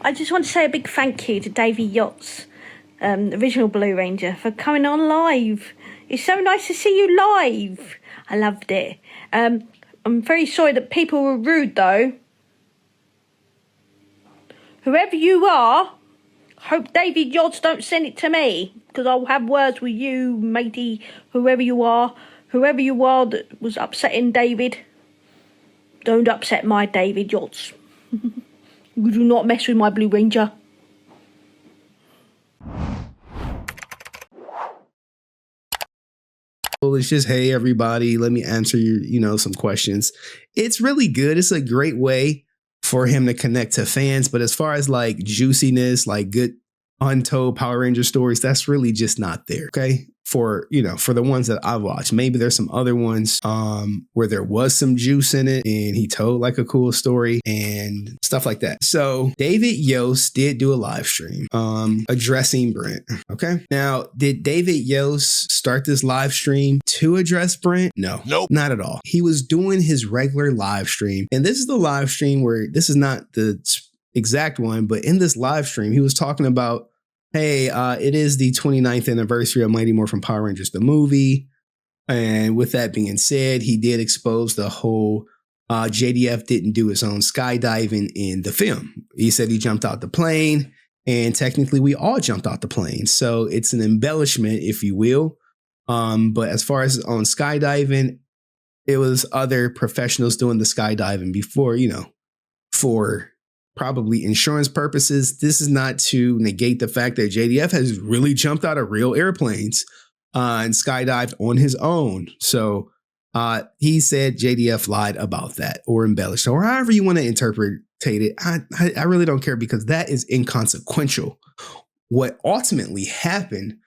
I just want to say a big thank you to Davey Yost, original Blue Ranger, for coming on live. It's so nice to see you live. I loved it. I'm very sorry that people were rude, though. Whoever you are, hope David Yost don't send it to me, because I'll have words with you, matey, whoever you are that was upsetting David. Don't upset my David Yost. You do not mess with my Blue Ranger. Well, it's just, hey, everybody, let me answer your, some questions. It's really good. It's a great way for him to connect to fans. But as far as like juiciness, like good untold Power Ranger stories, that's really just not there. Okay. For the ones that I've watched, maybe there's some other ones where there was some juice in it and he told like a cool story and stuff like that. So David Yost did do a live stream addressing Brent. Okay. Now, did David Yost start this live stream to address Brent? No, nope, not at all. He was doing his regular live stream. And this is the live stream where this is not the exact one, but in this live stream, he was talking about, hey, it is the 29th anniversary of Mighty Morphin Power Rangers, the movie. And with that being said, he did expose the whole JDF didn't do his own skydiving in the film. He said he jumped out the plane, and technically we all jumped out the plane. So it's an embellishment, if you will. But as far as on skydiving, it was other professionals doing the skydiving before, for probably insurance purposes. This is not to negate the fact that JDF has really jumped out of real airplanes and skydived on his own. So he said JDF lied about that or embellished, or however you want to interpret it. I really don't care, because that is inconsequential. What ultimately happened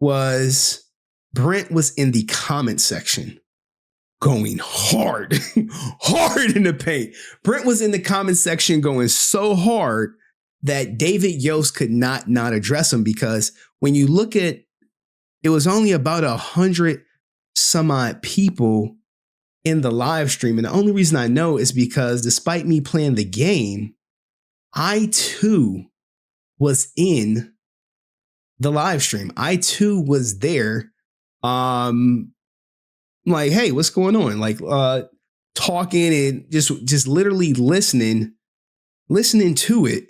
was Brent was in the comment section going hard in the paint. Brent was in the comment section going so hard that David Yost could not address him, because when you look at, it was only about 100 some odd people in the live stream. And the only reason I know is because despite me playing the game, I too was in the live stream. I too was there. Like, hey, what's going on? Like, talking and just literally listening to it.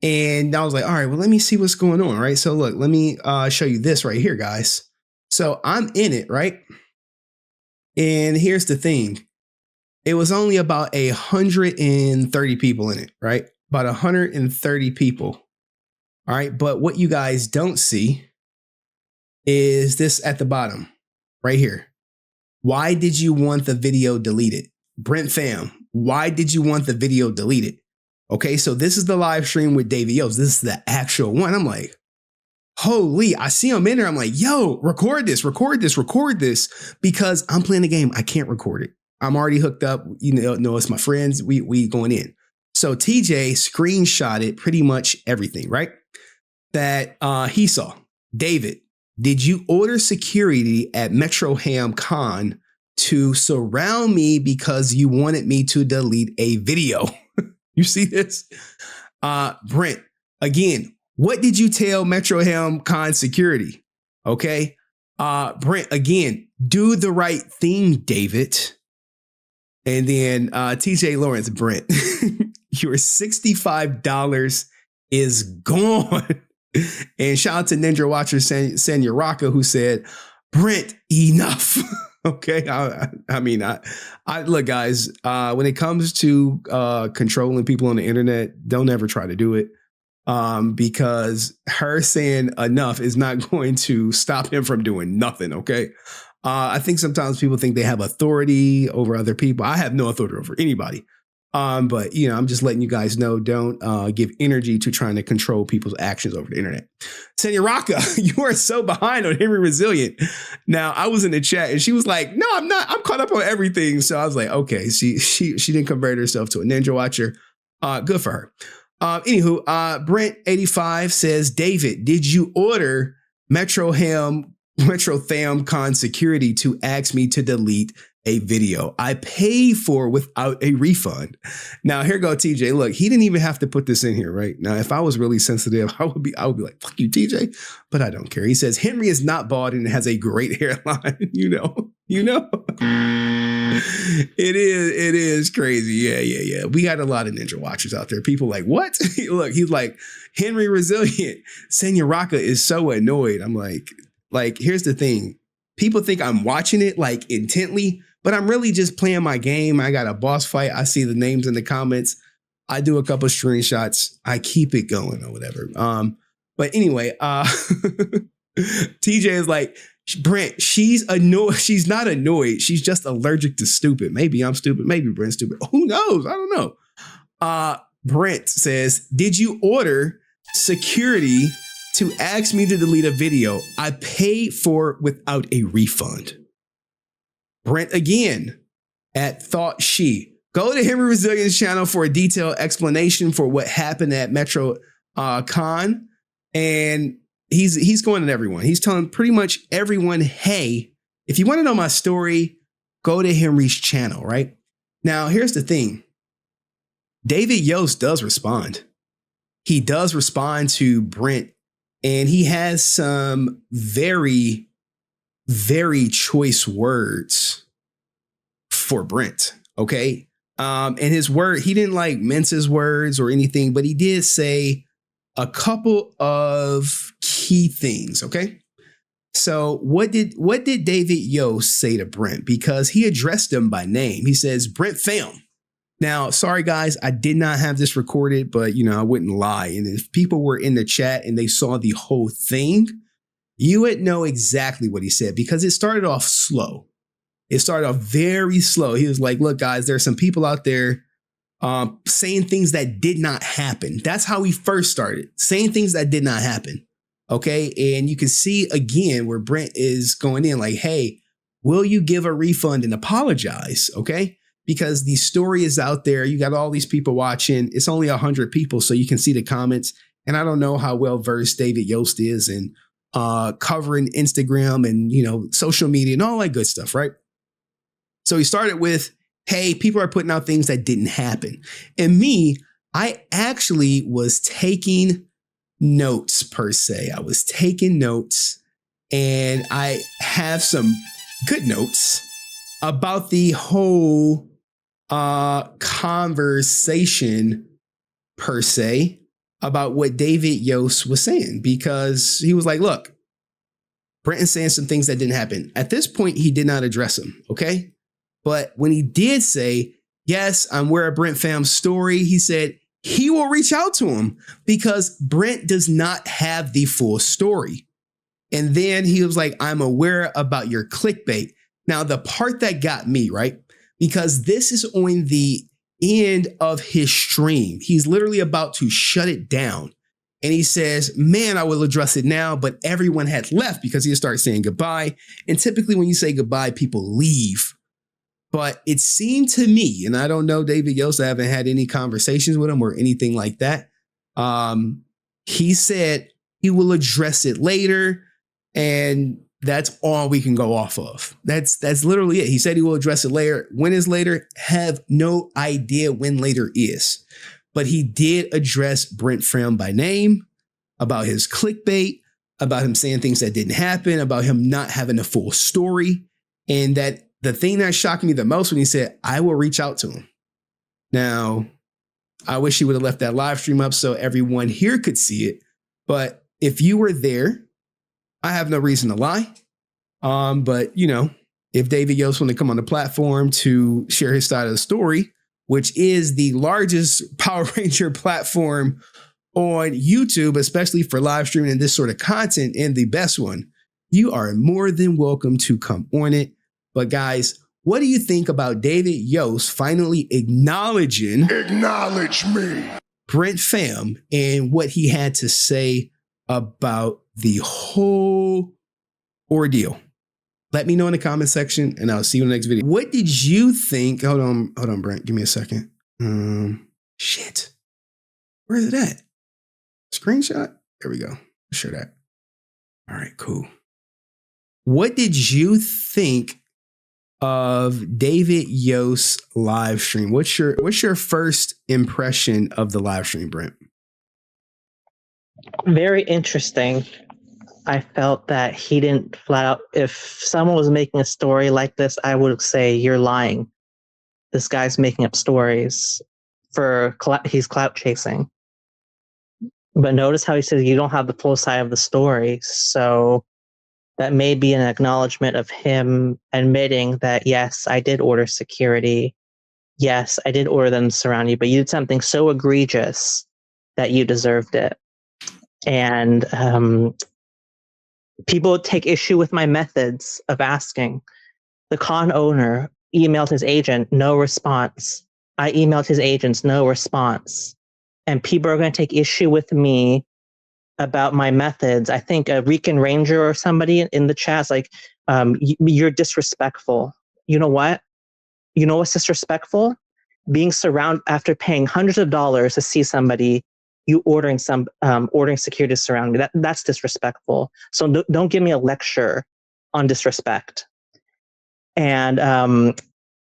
And I was like, all right, well, let me see what's going on. Right. So look, let me show you this right here, guys. So I'm in it, right? And here's the thing. It was only about 130 people in it, right? About 130 people. All right. But what you guys don't see is this at the bottom. Right here. Why did you want the video deleted? Brent fam, why did you want the video deleted? Okay, so this is the live stream with David Yost. This is the actual one. I'm like, holy, I see him in there. I'm like, yo, record this, because I'm playing the game. I can't record it. I'm already hooked up. It's my friends. We going in. So TJ screenshotted pretty much everything, right? That he saw. David, did you order security at Metro Ham Con to surround me because you wanted me to delete a video? You see this? Brent, again, what did you tell Metro Ham Con security? Okay. Brent, again, do the right thing, David. And then TJ Lawrence, Brent, your $65 is gone. And shout out to Ninja Watcher Senya Raka, who said, Brent, enough. Okay. I mean, look, guys, when it comes to controlling people on the internet, don't ever try to do it. Because her saying enough is not going to stop him from doing nothing. Okay. I think sometimes people think they have authority over other people. I have no authority over anybody. But, I'm just letting you guys know, don't give energy to trying to control people's actions over the internet. Senya Raka, you are so behind on Henry Resilient. Now, I was in the chat and she was like, no, I'm not. I'm caught up on everything. So I was like, okay, she didn't convert herself to a Ninja Watcher. Good for her. Anywho, Brent 85 says, David, did you order Metro Tham Con security to ask me to delete a video I paid for without a refund. Now here go TJ. Look, he didn't even have to put this in here, right? Now, if I was really sensitive, I would be like, fuck you, TJ. But I don't care. He says Henry is not bald and has a great hairline. you know. It is crazy. Yeah. We got a lot of ninja watchers out there. People like, what? Look, he's like, Henry Resilient. Senya Raka is so annoyed. I'm like, here's the thing. People think I'm watching it like intently, but I'm really just playing my game. I got a boss fight. I see the names in the comments. I do a couple screenshots. I keep it going or whatever. But anyway, TJ is like, Brent, she's annoyed. She's not annoyed. She's just allergic to stupid. Maybe I'm stupid. Maybe Brent's stupid. Who knows? I don't know. Brent says, did you order security to ask me to delete a video I paid for without a refund? Brent again at Thought She. Go to Henry Resilient's channel for a detailed explanation for what happened at Metro Con. And he's going at everyone. He's telling pretty much everyone, hey, if you want to know my story, go to Henry's channel, right? Now, here's the thing. David Yost does respond. He does respond to Brent, and he has some very, very choice words for Brent, okay? And his word, he didn't like mince his words or anything, but he did say a couple of key things, okay? So what did David Yost say to Brent? Because he addressed him by name. He says, Brent fam. Now, sorry guys, I did not have this recorded, but I wouldn't lie. And if people were in the chat and they saw the whole thing, you would know exactly what he said, because it started off slow. It started off very slow. He was like, look guys, there are some people out there saying things that did not happen. That's how he first started, saying things that did not happen. Okay. And you can see again where Brent is going in like, hey, will you give a refund and apologize? Okay. Because the story is out there. You got all these people watching. It's only 100 people, so you can see the comments. And I don't know how well versed David Yost is in covering Instagram and, social media and all that good stuff, right? So he started with, hey, people are putting out things that didn't happen. And me, I actually was taking notes per se. I was taking notes, and I have some good notes about the whole conversation per se about what David Yost was saying, because he was like, look, Brenton's saying some things that didn't happen. At this point, he did not address him. Okay. But when he did say, yes, I'm aware of Brent fam's story, he said he will reach out to him because Brent does not have the full story. And then he was like, I'm aware about your clickbait. Now, the part that got me, right? Because this is on the end of his stream. He's literally about to shut it down. And he says, man, I will address it now, but everyone had left because he started saying goodbye. And typically when you say goodbye, people leave. But it seemed to me, and I don't know David Yost, I haven't had any conversations with him or anything like that. He said he will address it later, and that's all we can go off of. That's literally it. He said he will address it later. When is later? Have no idea when later is. But he did address Brent Fram by name, about his clickbait, about him saying things that didn't happen, about him not having a full story. And that the thing that shocked me the most when he said, I will reach out to him. Now, I wish he would have left that live stream up so everyone here could see it. But if you were there, I have no reason to lie. But, if David Yost wanted to come on the platform to share his side of the story, which is the largest Power Ranger platform on YouTube, especially for live streaming and this sort of content, and the best one, you are more than welcome to come on it. But guys, what do you think about David Yost finally acknowledging Brent Fam and what he had to say about the whole ordeal? Let me know in the comment section, and I'll see you in the next video. What did you think? Hold on, Brent. Give me a second. Shit. Where is it at? Screenshot? There we go. Share that. All right, cool. What did you think of David Yost live stream. What's your first impression of the live stream, Brent? Very interesting. I felt that he didn't flat out. If someone was making a story like this, I would say you're lying. This guy's making up stories he's clout chasing. But notice how he says you don't have the full side of the story. So that may be an acknowledgement of him admitting that, yes, I did order security. Yes, I did order them to surround you, but you did something so egregious that you deserved it. And people take issue with my methods of asking. The con owner emailed his agent, no response. I emailed his agents, no response. And people are going to take issue with me about my methods. I think a Rican Ranger or somebody in the chat's like, you're disrespectful. You know what? You know what's disrespectful? Being surrounded after paying hundreds of dollars to see somebody, you ordering security to surround me. That's disrespectful. So don't give me a lecture on disrespect. And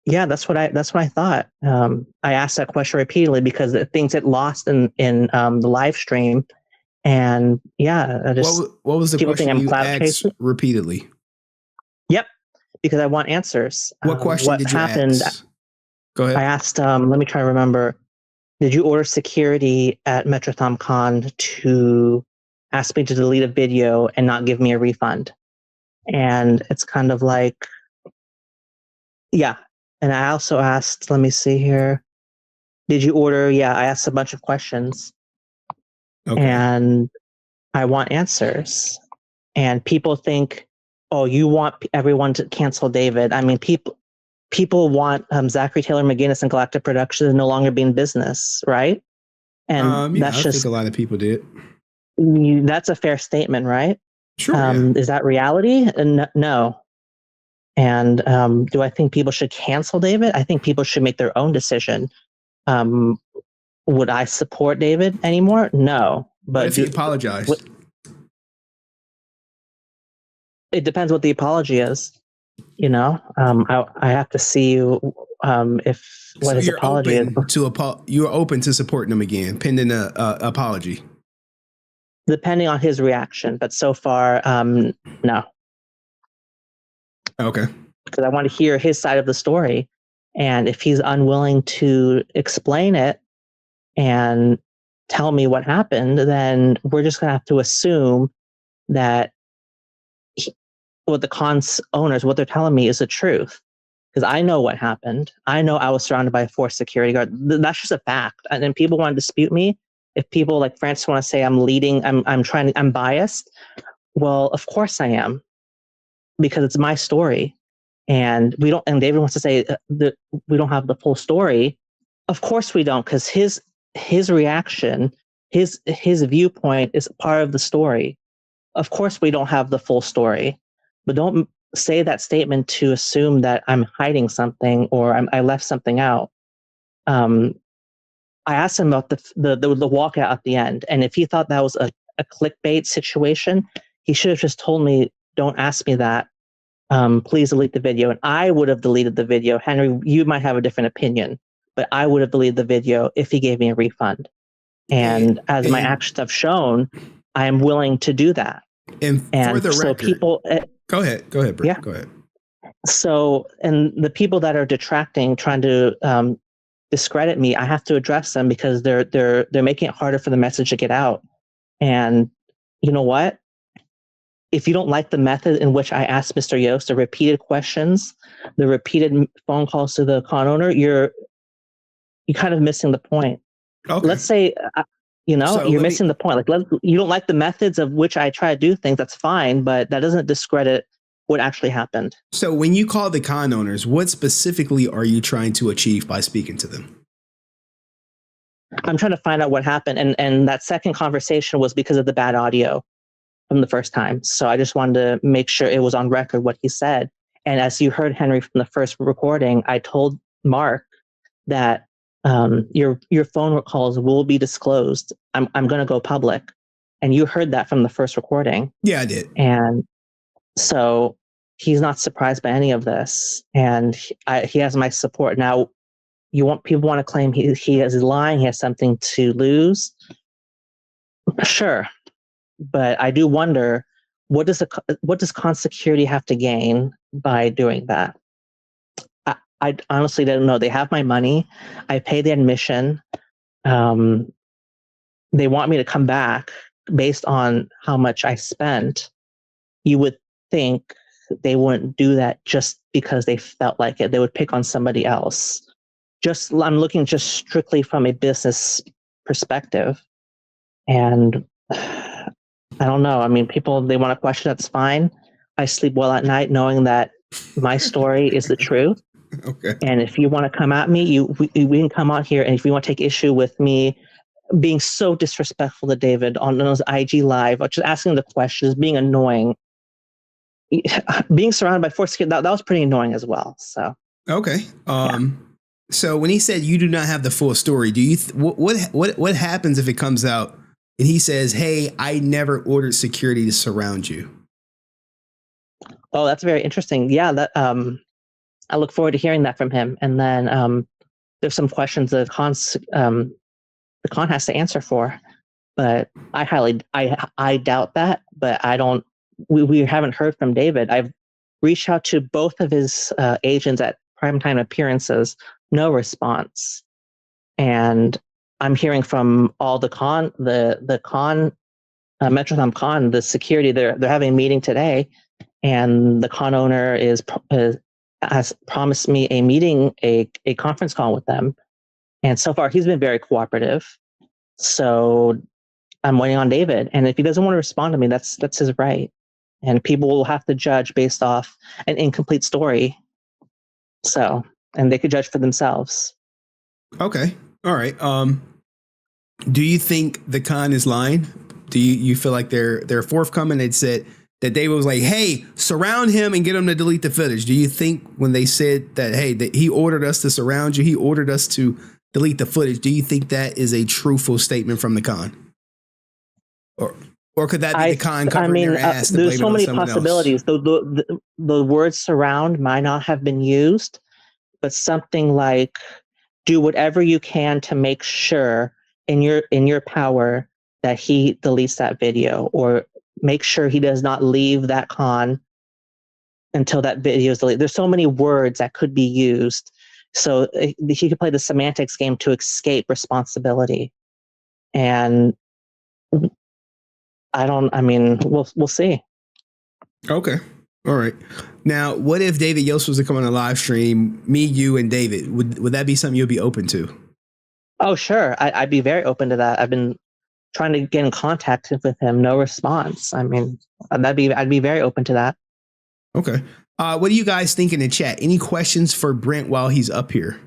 yeah, that's what I thought. I asked that question repeatedly because things get lost in the live stream. And yeah, what was the question you asked repeatedly? Yep, because I want answers. What question did you ask? Go ahead. I asked, let me try to remember. Did you order security at MetroTomCon to ask me to delete a video and not give me a refund? And it's kind of like, yeah. And I also asked, let me see here. Did you order? Yeah, I asked a bunch of questions. Okay. And I want answers. And people think, oh, you want everyone to cancel David. I mean, people want Zachary Taylor McGinnis and Galactic Productions to no longer be in business, right? And yeah, I think a lot of people did. That's a fair statement, right? Sure. Yeah. Is that reality? No. And do I think people should cancel David? I think people should make their own decision. Would I support David anymore? No. But what if he apologized? It depends what the apology is. You know, I have to see if what his apology is. You're open to supporting him again, pending an apology. Depending on his reaction, but so far, no. Okay. Because I want to hear his side of the story, and if he's unwilling to explain it and tell me what happened, then we're just gonna have to assume that what the con's owners, what they're telling me is the truth. Because I know what happened. I know I was surrounded by a forced security guard. That's just a fact. And then people want to dispute me. If people like Francis want to say I'm biased. Well, of course I am, because it's my story. And David wants to say that we don't have the full story. Of course we don't, because his reaction, his viewpoint is part of the story. Of course we don't have the full story, but don't say that statement to assume that I'm hiding something or I left something out. I asked him about the walkout at the end, and if he thought that was a clickbait situation, he should have just told me, "Don't ask me that. Please delete the video." And I would have deleted the video. Henry, you might have a different opinion, but I would have deleted the video if he gave me a refund. And as my actions have shown, I am willing to do that. And for the so record, people, go ahead, Brent. Yeah. Go ahead. So, and the people that are detracting, trying to discredit me, I have to address them because they're making it harder for the message to get out. And you know what? If you don't like the method in which I asked Mr. Yost the repeated questions, the repeated phone calls to the con owner, you're kind of missing the point. Okay. Let's say, you're missing the point. Like, you don't like the methods of which I try to do things. That's fine, but that doesn't discredit what actually happened. So when you call the con owners, what specifically are you trying to achieve by speaking to them? I'm trying to find out what happened. And that second conversation was because of the bad audio from the first time. So I just wanted to make sure it was on record what he said. And as you heard, Henry, from the first recording, I told Mark that your phone calls will be disclosed. I'm going to go public. And you heard that from the first recording. Yeah, I did. And so he's not surprised by any of this, and he has my support. Now, people want to claim he is lying, he has something to lose. Sure, but I do wonder, what does Khan security have to gain by doing that? I honestly don't know. They have my money. I pay the admission. They want me to come back based on how much I spent. You would think they wouldn't do that just because they felt like it. They would pick on somebody else. I'm looking just strictly from a business perspective. And I don't know. I mean, people, they want to question, that's fine. I sleep well at night knowing that my story is the truth. Okay. And if you want to come at me, we can come out here. And if you want to take issue with me being so disrespectful to David on those IG Live, or just asking the questions, being annoying, being surrounded by forced security, that was pretty annoying as well. So okay. So when he said you do not have the full story, do you what happens if it comes out and he says, "Hey, I never ordered security to surround you"? Oh, that's very interesting. Yeah, that I look forward to hearing that from him. And then there's some questions that the Khan has to answer for, but I doubt that. But I don't. We haven't heard from David. I've reached out to both of his agents at primetime appearances, no response. And I'm hearing from all the Khan, Metrotham Khan, the security. They're having a meeting today, and the Khan owner has promised me a meeting, a conference call with them. And so far, he's been very cooperative. So I'm waiting on David. And if he doesn't want to respond to me, that's his right. And people will have to judge based off an incomplete story. So, and they could judge for themselves. Okay. All right. Do you think the Khan is lying? Do you feel like they're forthcoming? It said that David was like, "Hey, surround him and get him to delete the footage." Do you think when they said that, hey, that he ordered us to surround you, he ordered us to delete the footage, do you think that is a truthful statement from the Khan? Or could that be the Khan covering their ass to blame there's it so on many someone possibilities. else? The word surround might not have been used, but something like, do whatever you can to make sure in your power that he deletes that video, or make sure he does not leave that Khan until that video is deleted. There's so many words that could be used. So he could play the semantics game to escape responsibility. And we'll see. Okay. All right. Now, what if David Yost was to come on a live stream, me, you, and David? Would that be something you'd be open to? Oh, sure. I'd be very open to that. I've been trying to get in contact with him. No response. I mean, I'd be very open to that. Okay. What do you guys think in the chat? Any questions for Brent while he's up here?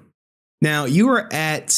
Now, you were at